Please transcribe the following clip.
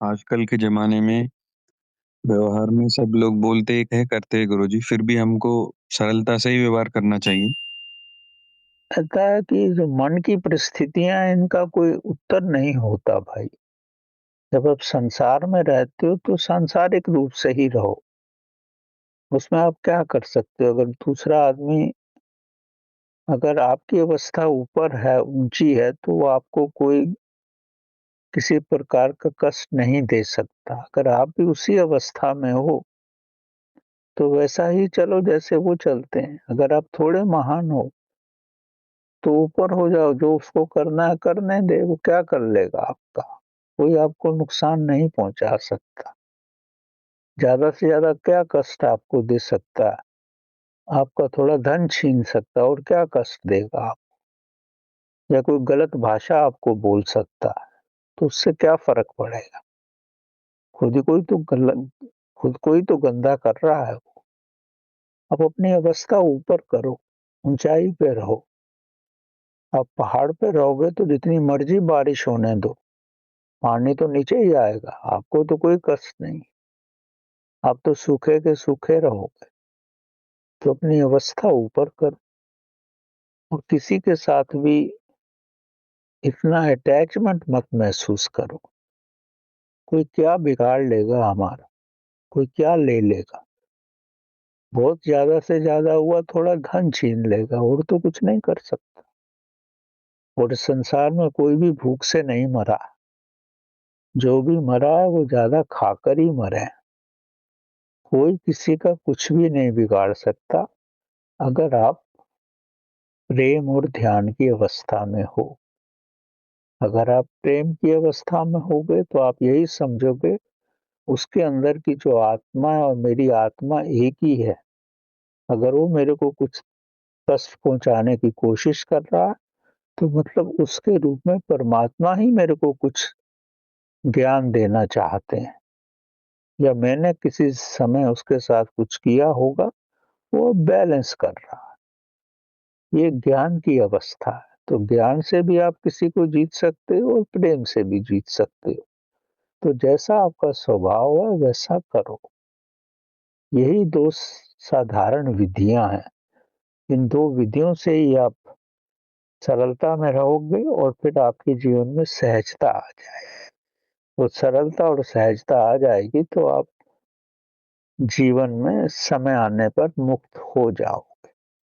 आजकल के ज़माने में व्यवहार में सब लोग बोलते एक है, करते हैं गुरुजी, फिर भी हमको सरलता से ही व्यवहार करना चाहिए। ऐसा है कि जो मन की परिस्थितियाँ हैं, इनका कोई उत्तर नहीं होता भाई। जब आप संसार में रहते हो, तो सांसारिक रूप से ही रहो। उसमें आप क्या कर सकते हो? अगर दूसरा आदमी अगर आपकी अवस्था ऊपर है, ऊँची है, तो वो आपको कोई किसी प्रकार का कष्ट नहीं दे सकता। अगर आप भी उसी अवस्था में हो, तो वैसा ही चलो जैसे वो चलते हैं। अगर आप थोड़े महान हो, तो ऊपर हो जाओ, जो उसको करना है करने दे, वो क्या कर लेगा आपका? कोई आपको नुकसान नहीं पहुँचा सकता। ज़्यादा से ज़्यादा क्या कष्ट आपको दे सकता है? आपका थोड़ा धन छीन सकता है और क्या कष्ट देगा आप? या कोई गलत भाषा आपको बोल सकता है, तो उससे क्या फ़र्क पड़ेगा? खुद ही कोई तो गल खुद को ही तो गंदा कर रहा है वो। आप अपनी अवस्था ऊपर करो, ऊँचाई पे रहो। आप पहाड़ पे रहोगे तो जितनी मर्ज़ी बारिश होने दो, पानी तो नीचे ही आएगा, आपको तो कोई कष्ट नहीं। आप तो सूखे के सूखे रहोगे। तो अपनी अवस्था ऊपर करो और किसी के साथ भी इतना अटैचमेंट मत महसूस करो। कोई क्या बिगाड़ लेगा हमारा, कोई क्या ले लेगा। बहुत ज़्यादा से ज़्यादा हुआ थोड़ा धन छीन लेगा और तो कुछ नहीं कर सकता। और इस संसार में कोई भी भूख से नहीं मरा। जो भी मरा है वो ज़्यादा खाकर ही मरे हैं। कोई किसी का कुछ भी नहीं बिगाड़ सकता अगर आप प्रेम और ध्यान की अवस्था में हो। अगर आप प्रेम की अवस्था में होगे तो आप यही समझोगे उसके अंदर की जो आत्मा है और मेरी आत्मा एक ही है। अगर वो मेरे को कुछ कष्ट पहुँचाने की कोशिश कर रहा है, तो मतलब उसके रूप में परमात्मा ही मेरे को कुछ ज्ञान देना चाहते हैं या मैंने किसी समय उसके साथ कुछ किया होगा, वो बैलेंस कर रहा है। ये ज्ञान की अवस्था है, तो ज्ञान से भी आप किसी को जीत सकते हो और प्रेम से भी जीत सकते हो। तो जैसा आपका स्वभाव है वैसा करो। यही 2 साधारण विधियाँ हैं। इन 2 विधियों से ही आप सरलता में रहोगे और फिर आपके जीवन में सहजता आ जाए। वो सरलता और सहजता आ जाएगी तो आप जीवन में समय आने पर मुक्त हो जाओ।